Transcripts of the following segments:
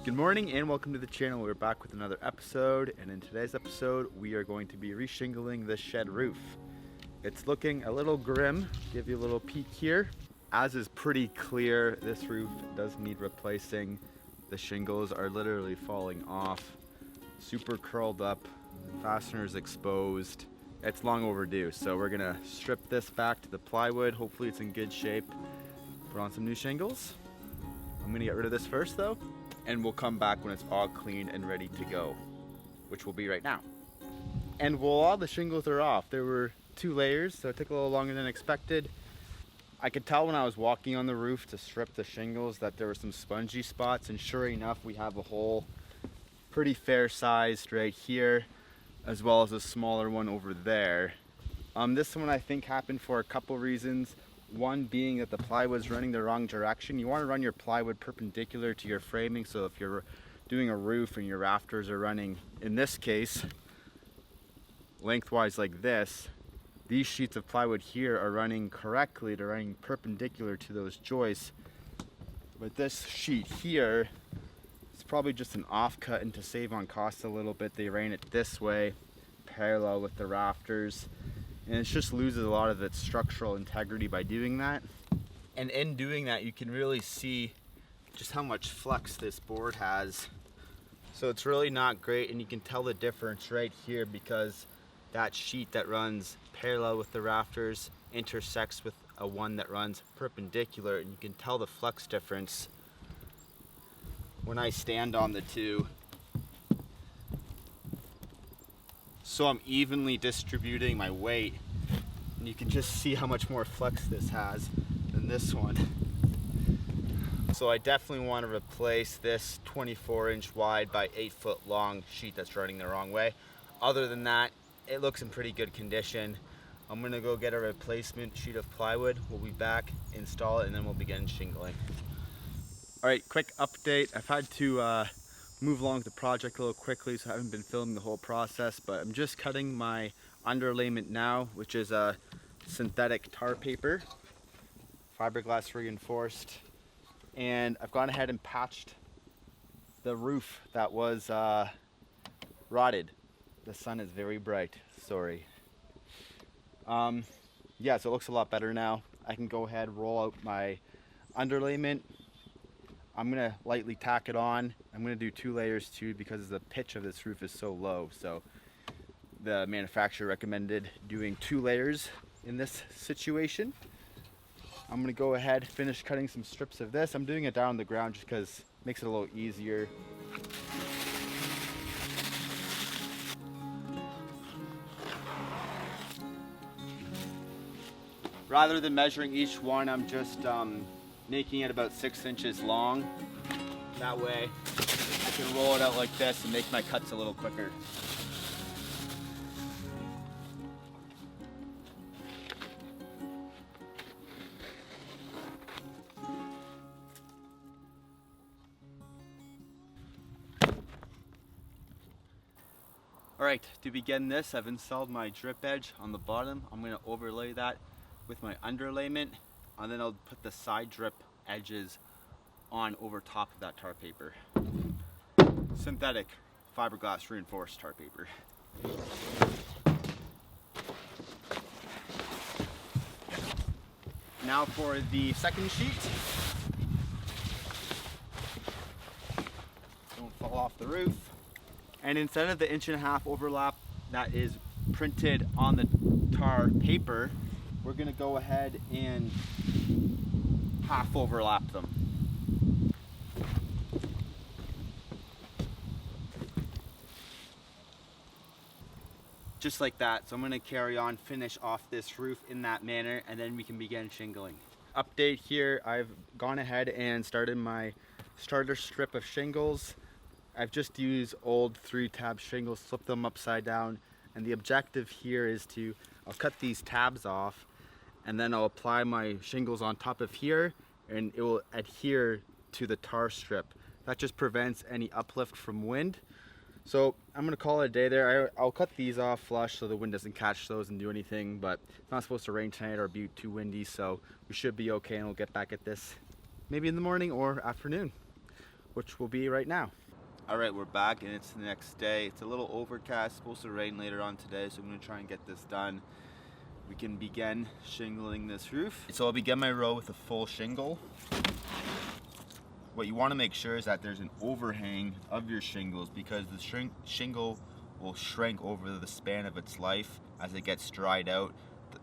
Good morning and welcome to the channel. We're back with another episode, and in today's episode we are going to be re-shingling the shed roof. It's looking a little grim. Give you a little peek here. As is pretty clear, this roof does need replacing. The shingles are literally falling off, super curled up, fasteners exposed. It's long overdue, so we're gonna strip this back to the plywood. Hopefully it's in good shape. Put on some new shingles. I'm gonna get rid of this first though, and we'll come back when it's all clean and ready to go, which will be right now. And while all the shingles are off, there were 2 layers, so it took a little longer than expected. I could tell when I was walking on the roof to strip the shingles that there were some spongy spots, and sure enough, we have a hole pretty fair sized right here, as well as a smaller one over there. This one I think happened for a couple reasons. One being that the plywood's running the wrong direction. You want to run your plywood perpendicular to your framing, so if you're doing a roof and your rafters are running, in this case, lengthwise like this, these sheets of plywood here are running correctly, they're running perpendicular to those joists. But this sheet here, it's probably just an offcut, and to save on cost a little bit, they ran it this way, parallel with the rafters. And it just loses a lot of its structural integrity by doing that. And in doing that, you can really see just how much flex this board has. So it's really not great, and you can tell the difference right here because that sheet that runs parallel with the rafters intersects with a one that runs perpendicular, and you can tell the flex difference when I stand on the two. So I'm evenly distributing my weight, and you can just see how much more flex this has than this one. So I definitely want to replace this 24-inch wide by 8-foot long sheet that's running the wrong way. Other than that, it looks in pretty good condition. I'm gonna go get a replacement sheet of plywood. We'll be back, install it, and then we'll begin shingling. All right, quick update. I've had to move along the project a little quickly, so I haven't been filming the whole process, but I'm just cutting my underlayment now, which is a synthetic tar paper, fiberglass reinforced, and I've gone ahead and patched the roof that was rotted. The sun is very bright, sorry. Yeah, so it looks a lot better now. I can go ahead, roll out my underlayment. I'm gonna lightly tack it on. I'm gonna do 2 layers too because the pitch of this roof is so low. So the manufacturer recommended doing 2 layers in this situation. I'm gonna go ahead, finish cutting some strips of this. I'm doing it down on the ground just because it makes it a little easier. Rather than measuring each one, I'm just making it about 6 inches long. That way I can roll it out like this and make my cuts a little quicker. All right, to begin this, I've installed my drip edge on the bottom. I'm gonna overlay that with my underlayment, and then I'll put the side drip edges on over top of that tar paper. Synthetic fiberglass reinforced tar paper. Now for the second sheet. Don't fall off the roof. And instead of the 1.5-inch overlap that is printed on the tar paper, we're gonna go ahead and half overlap them. Just like that. So I'm gonna carry on, finish off this roof in that manner, and then we can begin shingling. Update here, I've gone ahead and started my starter strip of shingles. I've just used old 3-tab shingles, flipped them upside down, and the objective here is I'll cut these tabs off, and then I'll apply my shingles on top of here, and it will adhere to the tar strip. That just prevents any uplift from wind. So I'm gonna call it a day there. I'll cut these off flush so the wind doesn't catch those and do anything, but it's not supposed to rain tonight or be too windy, so we should be okay, and we'll get back at this maybe in the morning or afternoon. which will be right now. All right, we're back and it's the next day. It's a little overcast, supposed to rain later on today, so I'm gonna try and get this done. We can begin shingling this roof. So I'll begin my row with a full shingle. What you wanna make sure is that there's an overhang of your shingles, because the shingle will shrink over the span of its life. As it gets dried out,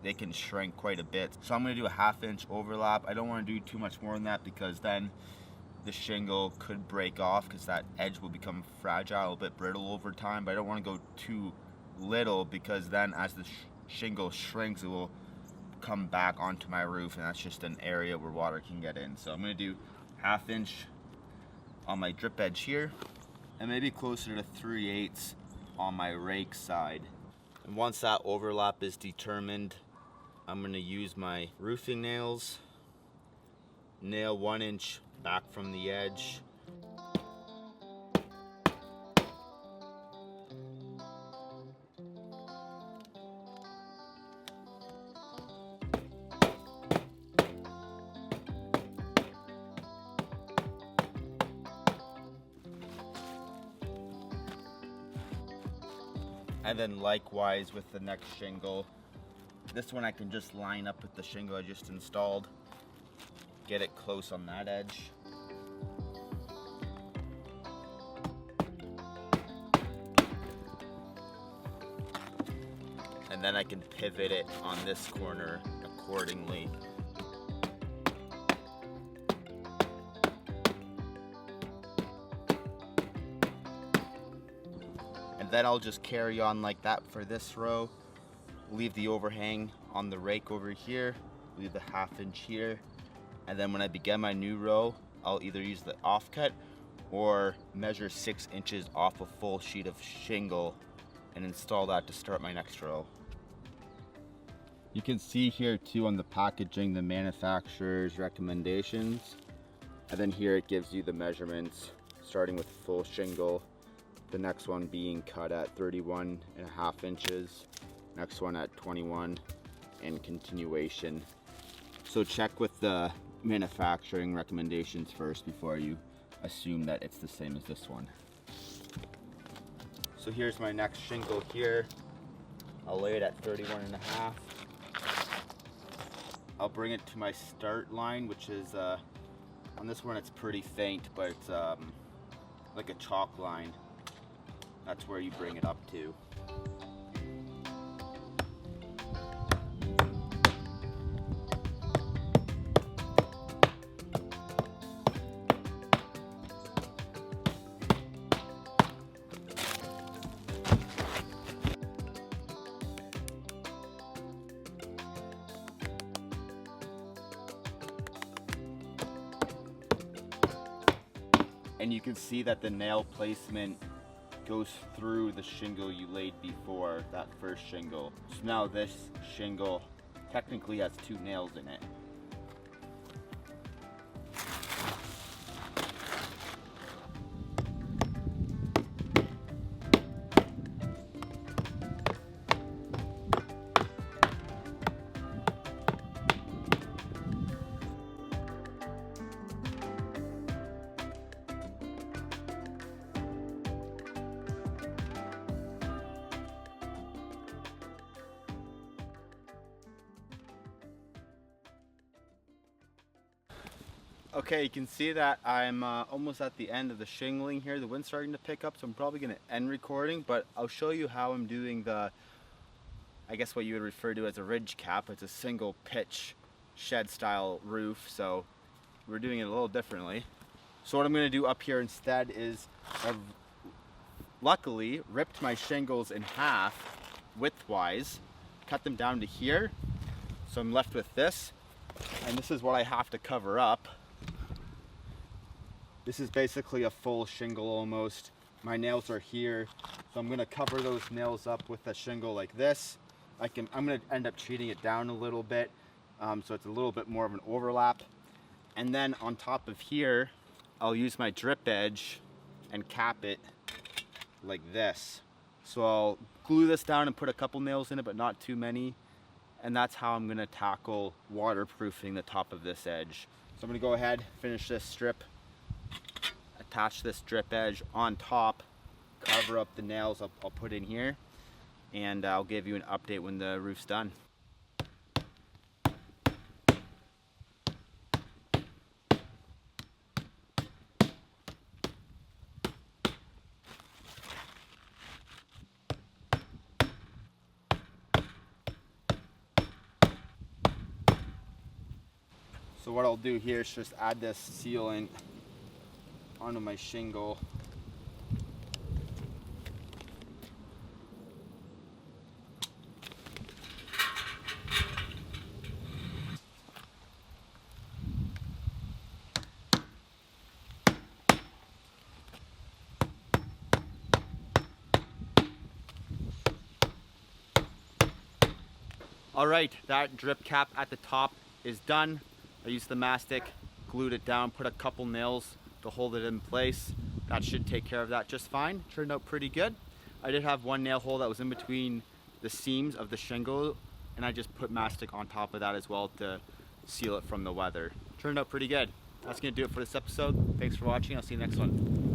they can shrink quite a bit. So I'm gonna do a 1/2 inch overlap. I don't wanna do too much more than that, because then the shingle could break off, because that edge will become fragile, a bit brittle over time. But I don't want to go too little, because then as the shingle shrinks, it will come back onto my roof, and that's just an area where water can get in. So I'm going to do 1/2 inch on my drip edge here, and maybe closer to 3/8 on my rake side. And once that overlap is determined, I'm going to use my roofing nails, nail 1 inch back from the edge. And then likewise with the next shingle. This one I can just line up with the shingle I just installed. Get it close on that edge. And then I can pivot it on this corner accordingly. And then I'll just carry on like that for this row. Leave the overhang on the rake over here, leave the 1/2 inch here. And then when I begin my new row, I'll either use the offcut or measure 6 inches off a full sheet of shingle and install that to start my next row. You can see here too on the packaging the manufacturer's recommendations. And then here it gives you the measurements, starting with full shingle, the next one being cut at 31.5 inches, next one at 21, and continuation. So check with the manufacturing recommendations first before you assume that it's the same as this one. So here's my next shingle here. I'll lay it at 31.5. I'll bring it to my start line, which is on this one it's pretty faint, but it's like a chalk line. That's where you bring it up to. And you can see that the nail placement goes through the shingle you laid before, that first shingle. So now this shingle technically has 2 nails in it. Okay, you can see that I'm almost at the end of the shingling here. The wind's starting to pick up, so I'm probably going to end recording, but I'll show you how I'm doing the, I guess what you would refer to as a ridge cap. It's a single pitch shed style roof, so we're doing it a little differently. So what I'm going to do up here instead is I've luckily ripped my shingles in half widthwise, cut them down to here, so I'm left with this, and this is what I have to cover up. This is basically a full shingle almost. My nails are here, so I'm gonna cover those nails up with a shingle like this. I'm gonna end up treating it down a little bit, so it's a little bit more of an overlap. And then on top of here, I'll use my drip edge and cap it like this. So I'll glue this down and put a couple nails in it, but not too many. And that's how I'm gonna tackle waterproofing the top of this edge. So I'm gonna go ahead, finish this strip attach this drip edge on top, cover up the nails I'll put in here, and I'll give you an update when the roof's done. So what I'll do here is just add this sealant onto my shingle. All right, that drip cap at the top is done. I used the mastic, glued it down, put a couple nails to hold it in place. That should take care of that just fine. Turned out pretty good. I did have one nail hole that was in between the seams of the shingle, and I just put mastic on top of that as well to seal it from the weather. Turned out pretty good. That's gonna do it for this episode. Thanks for watching. I'll see you next one.